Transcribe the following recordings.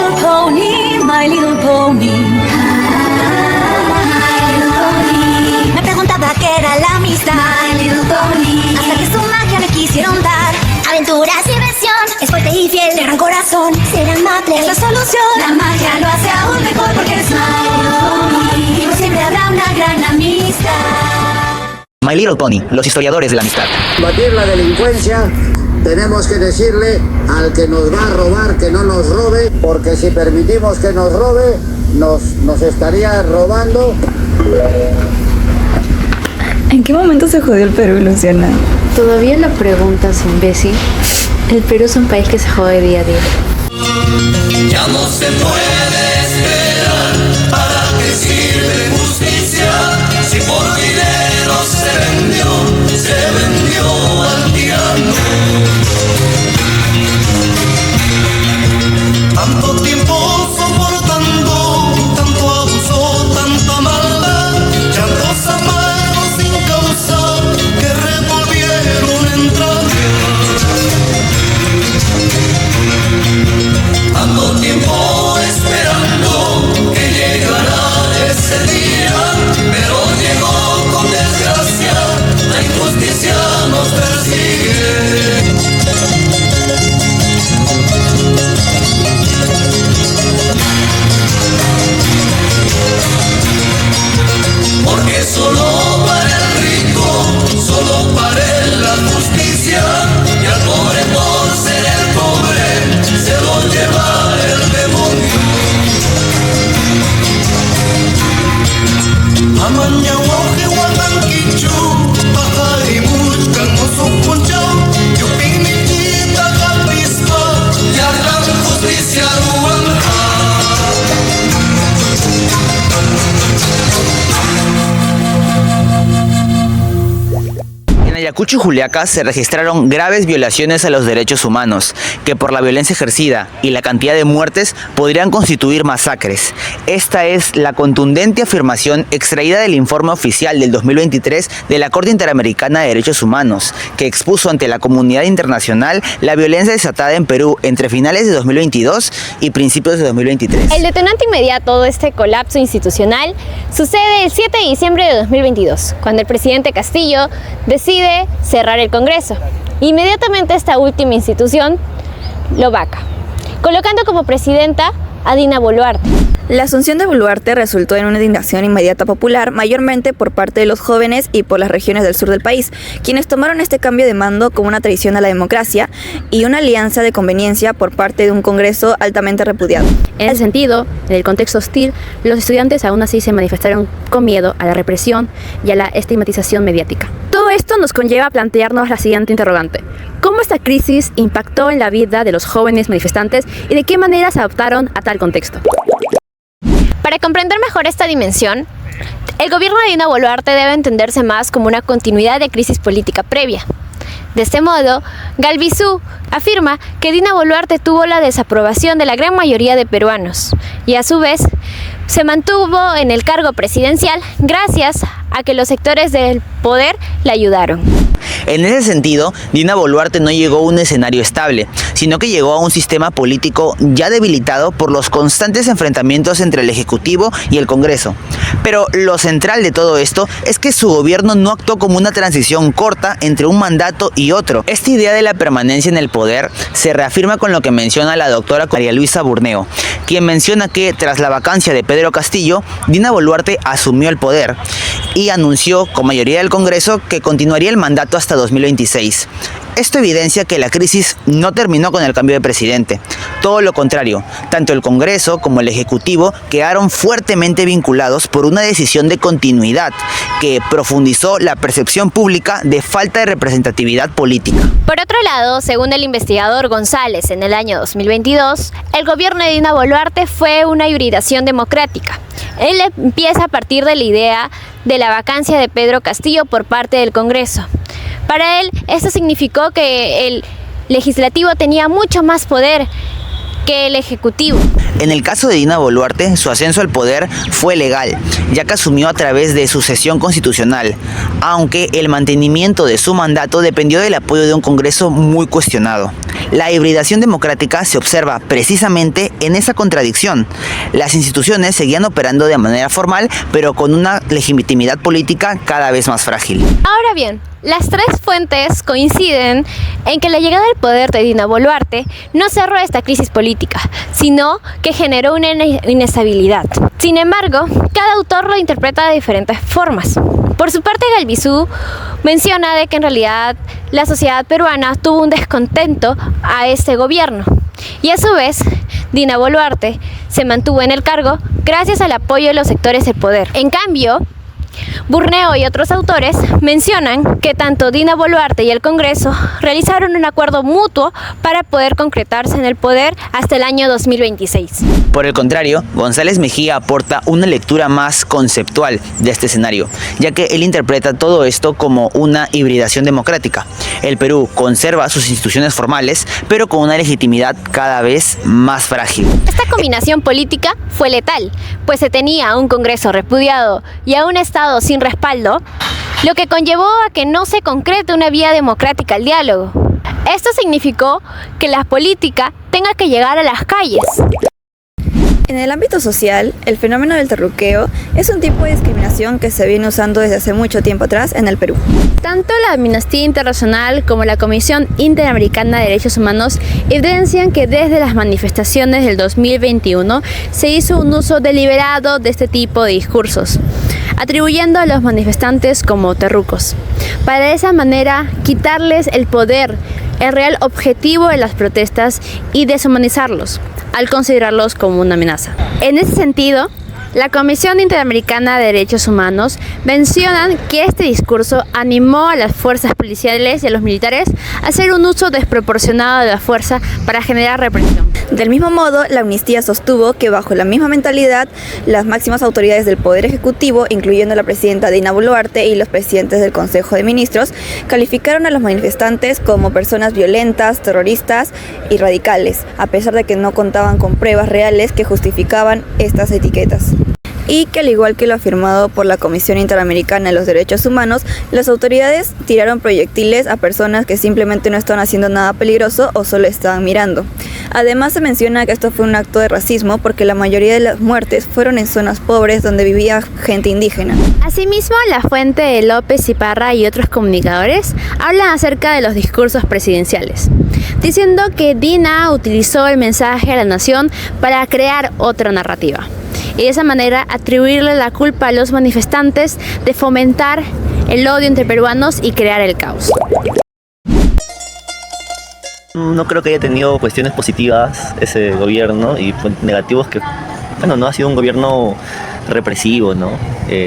little pony, my little pony. Me preguntaba qué era la amistad, my little pony. Hasta que su magia me quisieron dar. Aventuras, diversión, es fuerte y fiel, de gran corazón. Será amable, es la solución. La magia lo hace aún mejor porque es my little pony. Y por siempre habrá una gran amistad. My Little Pony, los historiadores de la amistad. Combatir la delincuencia, tenemos que decirle al que nos va a robar que no nos robe, porque si permitimos que nos robe, nos estaría robando. ¿En qué momento se jodió el Perú, Luciana? Todavía lo preguntas, imbécil. El Perú es un país que se jode día a día. Ya no se puede esperar. ¿Para qué sirve justicia? Si por dinero se vendió al tirano. Tanto tiempo soportando, tanto abuso, tanta maldad, llantos amargos sin causa que revolvieron entrañas. Tanto tiempo esperando que llegara ese día, pero llegó con desgracia, la injusticia nos persigue. Porque solo para el rico, solo para él la justicia, y al pobre por ser el pobre, se lo lleva el demonio. Amañahuaje, Huatanquichu, Pajarimuch, Canmoso, Punchao, Yupiniquita, Capispa, y a gran justicia Ruanja. En Ayacucho y Juliaca se registraron graves violaciones a los derechos humanos, que por la violencia ejercida y la cantidad de muertes podrían constituir masacres. Esta es la contundente afirmación extraída del informe oficial del 2023 de la Corte Interamericana de Derechos Humanos, que expuso ante la comunidad internacional la violencia desatada en Perú entre finales de 2022 y principios de 2023. El detonante inmediato de este colapso institucional sucede el 7 de diciembre de 2022, cuando el presidente Castillo decide cerrar el Congreso. Inmediatamente esta última institución lo vaca, colocando como presidenta a Dina Boluarte. La asunción de Boluarte resultó en una indignación inmediata popular, mayormente por parte de los jóvenes y por las regiones del sur del país, quienes tomaron este cambio de mando como una traición a la democracia y una alianza de conveniencia por parte de un Congreso altamente repudiado. En ese sentido, en el contexto hostil, los estudiantes aún así se manifestaron con miedo a la represión y a la estigmatización mediática. Todo esto nos conlleva a plantearnos la siguiente interrogante: ¿cómo esta crisis impactó en la vida de los jóvenes manifestantes y de qué manera se adaptaron a tal contexto? Para comprender mejor esta dimensión, el gobierno de Dina Boluarte debe entenderse más como una continuidad de crisis política previa. De este modo, Galbizu afirma que Dina Boluarte tuvo la desaprobación de la gran mayoría de peruanos y a su vez se mantuvo en el cargo presidencial gracias a que los sectores del poder le ayudaron. En ese sentido, Dina Boluarte no llegó a un escenario estable, sino que llegó a un sistema político ya debilitado por los constantes enfrentamientos entre el Ejecutivo y el Congreso. Pero lo central de todo esto es que su gobierno no actuó como una transición corta entre un mandato y otro. Esta idea de la permanencia en el poder se reafirma con lo que menciona la doctora María Luisa Burneo, quien menciona que tras la vacancia de Pedro Castillo, Dina Boluarte asumió el poder y anunció con mayoría del Congreso que continuaría el mandato hasta 2026. Esto evidencia que la crisis no terminó con el cambio de presidente. Todo lo contrario, tanto el Congreso como el Ejecutivo quedaron fuertemente vinculados por una decisión de continuidad que profundizó la percepción pública de falta de representatividad política. Por otro lado, según el investigador González, en el año 2022, el gobierno de Dina Boluarte fue una hibridación democrática. Él empieza a partir de la idea de la vacancia de Pedro Castillo por parte del Congreso. Para él, esto significó que el legislativo tenía mucho más poder que el Ejecutivo. En el caso de Dina Boluarte, su ascenso al poder fue legal, ya que asumió a través de sucesión constitucional, aunque el mantenimiento de su mandato dependió del apoyo de un Congreso muy cuestionado. La hibridación democrática se observa precisamente en esa contradicción. Las instituciones seguían operando de manera formal, pero con una legitimidad política cada vez más frágil. Ahora bien, las tres fuentes coinciden en que la llegada al poder de Dina Boluarte no cerró esta crisis política, sino que generó una inestabilidad. Sin embargo, cada autor lo interpreta de diferentes formas. Por su parte, Galbizu menciona de que en realidad la sociedad peruana tuvo un descontento a este gobierno y a su vez Dina Boluarte se mantuvo en el cargo gracias al apoyo de los sectores del poder. En cambio, Burneo y otros autores mencionan que tanto Dina Boluarte y el Congreso realizaron un acuerdo mutuo para poder concretarse en el poder hasta el año 2026. Por el contrario, González Mejía aporta una lectura más conceptual de este escenario, ya que él interpreta todo esto como una hibridación democrática. El Perú conserva sus instituciones formales, pero con una legitimidad cada vez más frágil. Esta combinación política fue letal, pues se tenía a un Congreso repudiado y a un Estado sin respaldo, lo que conllevó a que no se concrete una vía democrática al diálogo. Esto significó que la política tenga que llegar a las calles. En el ámbito social, el fenómeno del terruqueo es un tipo de discriminación que se viene usando desde hace mucho tiempo atrás en el Perú. Tanto la Amnistía Internacional como la Comisión Interamericana de Derechos Humanos evidencian que desde las manifestaciones del 2021 se hizo un uso deliberado de este tipo de discursos, atribuyendo a los manifestantes como terrucos, para de esa manera quitarles el poder, el real objetivo de las protestas y deshumanizarlos, al considerarlos como una amenaza. En ese sentido, la Comisión Interamericana de Derechos Humanos mencionan que este discurso animó a las fuerzas policiales y a los militares a hacer un uso desproporcionado de la fuerza para generar represión. Del mismo modo, la amnistía sostuvo que bajo la misma mentalidad, las máximas autoridades del Poder Ejecutivo, incluyendo la presidenta Dina Boluarte y los presidentes del Consejo de Ministros, calificaron a los manifestantes como personas violentas, terroristas y radicales, a pesar de que no contaban con pruebas reales que justificaban estas etiquetas. Y que al igual que lo afirmado por la Comisión Interamericana de los Derechos Humanos, las autoridades tiraron proyectiles a personas que simplemente no estaban haciendo nada peligroso o solo estaban mirando. Además se menciona que esto fue un acto de racismo porque la mayoría de las muertes fueron en zonas pobres donde vivía gente indígena. Asimismo, la fuente de López y Parra y otros comunicadores hablan acerca de los discursos presidenciales, diciendo que Dina utilizó el mensaje a la nación para crear otra narrativa y de esa manera atribuirle la culpa a los manifestantes de fomentar el odio entre peruanos y crear el caos. No creo que haya tenido cuestiones positivas ese gobierno y negativos que, bueno, no ha sido un gobierno represivo, ¿no?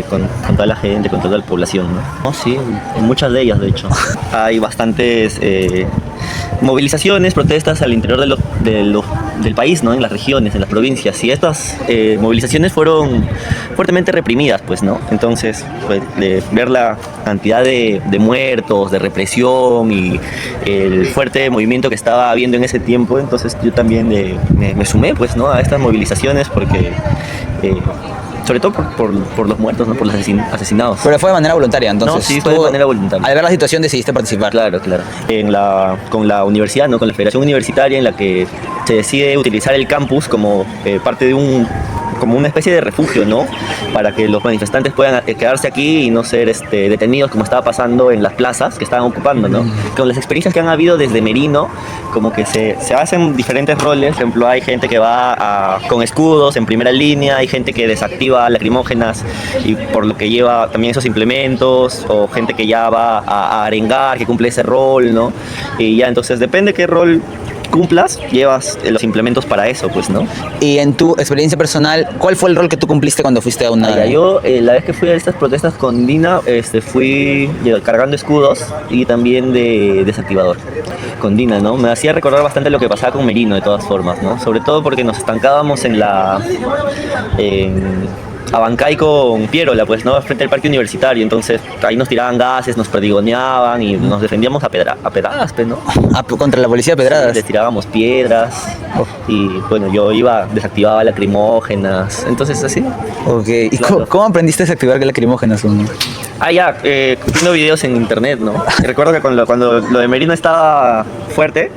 Con toda la gente, con toda la población, ¿no? No, sí, en muchas de ellas, de hecho. Hay bastantes movilizaciones, protestas al interior del país, ¿no? En las regiones, en las provincias, y estas movilizaciones fueron fuertemente reprimidas, pues, ¿no? Entonces, pues, de ver la cantidad de muertos, de represión y el fuerte movimiento que estaba habiendo en ese tiempo, entonces yo también me sumé, pues, ¿no? A estas movilizaciones porque sobre todo por los muertos, ¿no? Por los asesinados. Pero fue de manera voluntaria, entonces. No, sí, fue de manera voluntaria. Al ver la situación decidiste participar. Claro. Con la universidad, ¿no? Con la Federación Universitaria, en la que se decide utilizar el campus como parte de como una especie de refugio, ¿no? Para que los manifestantes puedan quedarse aquí y no ser detenidos como estaba pasando en las plazas que estaban ocupando, ¿no? Con las experiencias que han habido desde Merino, como que se hacen diferentes roles. Por ejemplo, hay gente que va con escudos en primera línea, hay gente que desactiva lacrimógenas y por lo que lleva también esos implementos, o gente que ya va a arengar, que cumple ese rol, ¿no? Y ya, entonces depende qué rol cumplas, llevas los implementos para eso, pues, ¿no? Y en tu experiencia personal, ¿cuál fue el rol que tú cumpliste cuando fuiste a una...? Yo, la vez que fui a estas protestas con Dina, fui cargando escudos y también de desactivador con Dina, ¿no? Me hacía recordar bastante lo que pasaba con Merino, de todas formas, ¿no? Sobre todo porque nos estancábamos en Abancay con Pierola, pues, ¿no? Frente al parque universitario, entonces ahí nos tiraban gases, nos perdigoneaban y nos defendíamos a pedradas, pues, ¿no? Contra la policía de pedradas. Sí, les tirábamos piedras y, bueno, yo desactivaba lacrimógenas, entonces así. Ok, ¿y claro. ¿Cómo aprendiste a desactivar lacrimógenas? Viendo videos en internet, ¿no? Recuerdo que cuando lo de Merino estaba fuerte,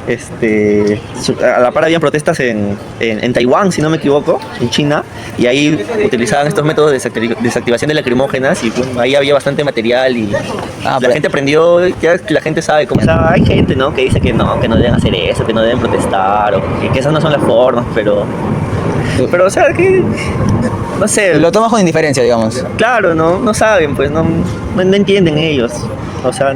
A la par habían protestas en Taiwán, si no me equivoco, en China, y ahí utilizaban estos métodos de desactivación de lacrimógenas, y pues, ahí había bastante material y la gente aprendió, ya la gente sabe cómo. O sea, hay gente, ¿no?, que dice que no deben hacer eso, que no deben protestar, o que esas no son las formas, pero o sea, que no sé. Lo tomas con indiferencia, digamos. Claro, no saben, pues no entienden ellos. O sea,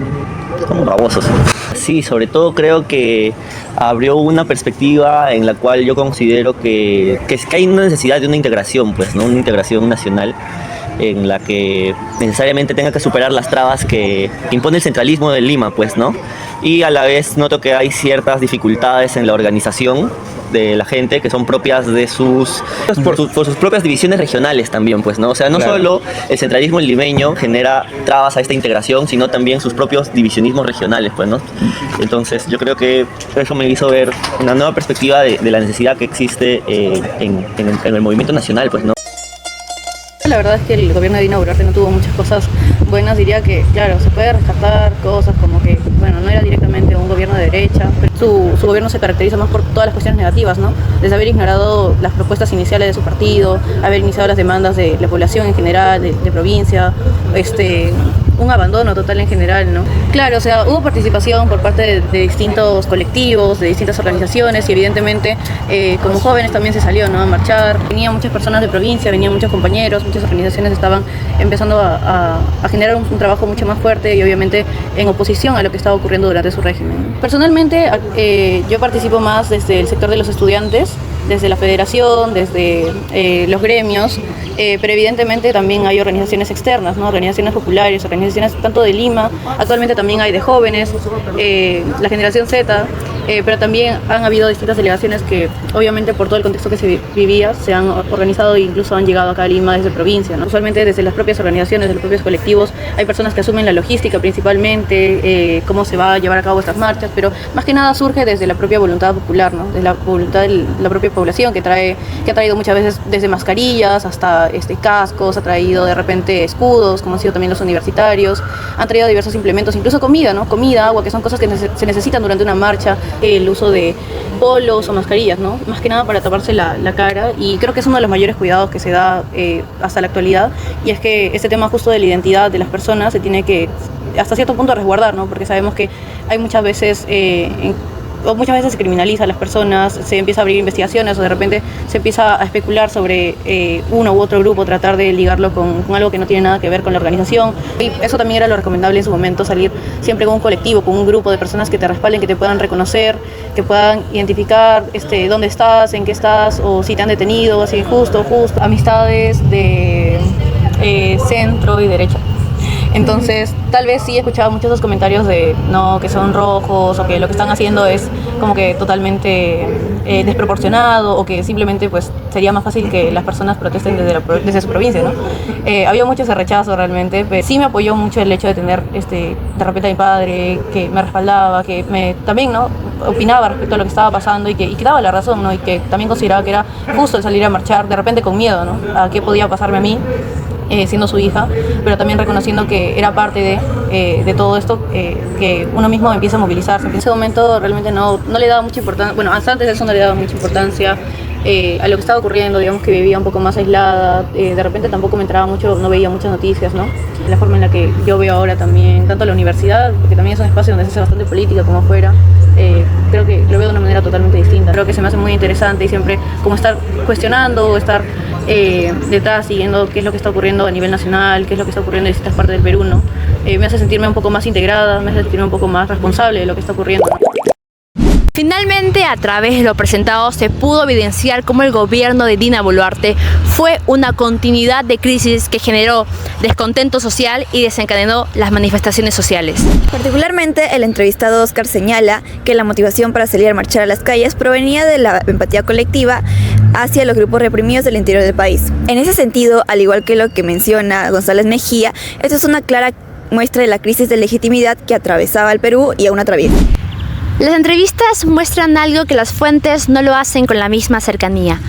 como babosos. Sí, sobre todo creo que abrió una perspectiva en la cual yo considero que hay una necesidad de una integración, pues, ¿no? Una integración nacional en la que necesariamente tenga que superar las trabas que impone el centralismo de Lima, pues, ¿no? Y a la vez noto que hay ciertas dificultades en la organización de la gente que son propias de por sus propias divisiones regionales también, pues, ¿no? O sea, no solo el centralismo limeño genera trabas a esta integración, sino también sus propios divisionismos regionales, pues, ¿no? Entonces, yo creo que eso me hizo ver una nueva perspectiva de la necesidad que existe en el movimiento nacional, pues, ¿no? La verdad es que el gobierno de Dina Boluarte no tuvo muchas cosas buenas. Diría que, claro, se puede rescatar cosas como que, bueno, no era directamente un gobierno de derecha, pero su gobierno se caracteriza más por todas las cuestiones negativas, ¿no? Desde haber ignorado las propuestas iniciales de su partido, haber iniciado las demandas de la población en general, de provincia, un abandono total en general, ¿no? Claro, o sea, hubo participación por parte de distintos colectivos, de distintas organizaciones, y evidentemente como jóvenes también se salió, ¿no?, a marchar. Venían muchas personas de provincia, venían muchos compañeros, muchas organizaciones estaban empezando a generar un trabajo mucho más fuerte y obviamente en oposición a lo que estaba ocurriendo durante su régimen. Personalmente yo participo más desde el sector de los estudiantes, desde la federación, desde los gremios, pero evidentemente también hay organizaciones externas, ¿no?, organizaciones populares, organizaciones tanto de Lima, actualmente también hay de jóvenes, la generación Z, pero también han habido distintas delegaciones que obviamente por todo el contexto que se vivía se han organizado e incluso han llegado acá a Lima desde provincia, ¿no? Usualmente desde las propias organizaciones, de los propios colectivos, hay personas que asumen la logística principalmente, cómo se va a llevar a cabo estas marchas, pero más que nada surge desde la propia voluntad popular, ¿no?, desde la voluntad de la propia población que ha traído muchas veces desde mascarillas hasta cascos, ha traído de repente escudos, como han sido también los universitarios, han traído diversos implementos, incluso comida, ¿no?, comida, agua, que son cosas que se necesitan durante una marcha, el uso de polos o mascarillas, ¿no?, más que nada para taparse la cara, y creo que es uno de los mayores cuidados que se da hasta la actualidad, y es que este tema justo de la identidad de las personas se tiene que hasta cierto punto resguardar, ¿no?, porque sabemos que hay muchas veces muchas veces se criminaliza a las personas, se empieza a abrir investigaciones o de repente se empieza a especular sobre uno u otro grupo, tratar de ligarlo con algo que no tiene nada que ver con la organización. Y eso también era lo recomendable en su momento, salir siempre con un colectivo, con un grupo de personas que te respalden, que te puedan reconocer, que puedan identificar dónde estás, en qué estás, o si te han detenido, así justo. Amistades de centro y derecha. Entonces, tal vez sí he escuchado muchos de esos comentarios de no, que son rojos, o que lo que están haciendo es como que totalmente desproporcionado, o que simplemente pues sería más fácil que las personas protesten desde su provincia, ¿no? Había mucho ese rechazo realmente, pero sí me apoyó mucho el hecho de tener de repente a mi padre que me respaldaba, que también, ¿no?, opinaba respecto a lo que estaba pasando y que daba la razón, ¿no?, y que también consideraba que era justo el salir a marchar de repente con miedo, ¿no?, a qué podía pasarme a mí, siendo su hija, pero también reconociendo que era parte de todo esto, que uno mismo empieza a movilizarse. En ese momento realmente no le daba mucha importancia, bueno, antes de eso no le daba mucha importancia a lo que estaba ocurriendo, digamos que vivía un poco más aislada, de repente tampoco me entraba mucho, no veía muchas noticias, ¿no? La forma en la que yo veo ahora también, tanto la universidad, porque también es un espacio donde se hace bastante política como afuera, creo que lo veo de una manera totalmente distinta. Creo que se me hace muy interesante y siempre como estar cuestionando, estar detrás, siguiendo qué es lo que está ocurriendo a nivel nacional, qué es lo que está ocurriendo en distintas partes del Perú, ¿no? Me hace sentirme un poco más integrada, me hace sentirme un poco más responsable de lo que está ocurriendo. Finalmente, a través de lo presentado, se pudo evidenciar cómo el gobierno de Dina Boluarte fue una continuidad de crisis que generó descontento social y desencadenó las manifestaciones sociales. Particularmente, el entrevistado Oscar señala que la motivación para salir a marchar a las calles provenía de la empatía colectiva hacia los grupos reprimidos del interior del país. En ese sentido, al igual que lo que menciona González Mejía, esto es una clara muestra de la crisis de legitimidad que atravesaba el Perú y aún atraviesa. Las entrevistas muestran algo que las fuentes no lo hacen con la misma cercanía.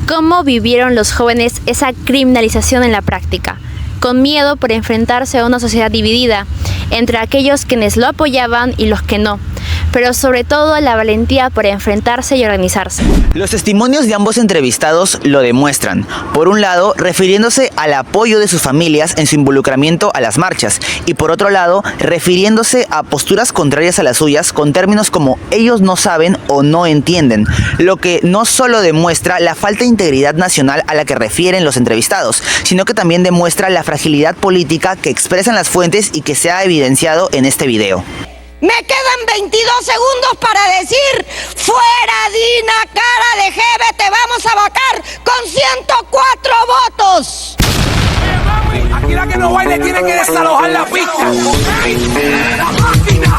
Cómo vivieron los jóvenes esa criminalización en la práctica, con miedo por enfrentarse a una sociedad dividida entre aquellos quienes lo apoyaban y los que no, pero sobre todo la valentía por enfrentarse y organizarse. Los testimonios de ambos entrevistados lo demuestran. Por un lado, refiriéndose al apoyo de sus familias en su involucramiento a las marchas, y por otro lado, refiriéndose a posturas contrarias a las suyas con términos como ellos no saben o no entienden, lo que no solo demuestra la falta de integridad nacional a la que refieren los entrevistados, sino que también demuestra la fragilidad política que expresan las fuentes y que se ha evidenciado en este video. Me quedan 22 segundos para decir: fuera Dina, cara de jeve, te vamos a vacar con 104 votos. Aquí la que no baile tiene que desalojar la pista. La máquina.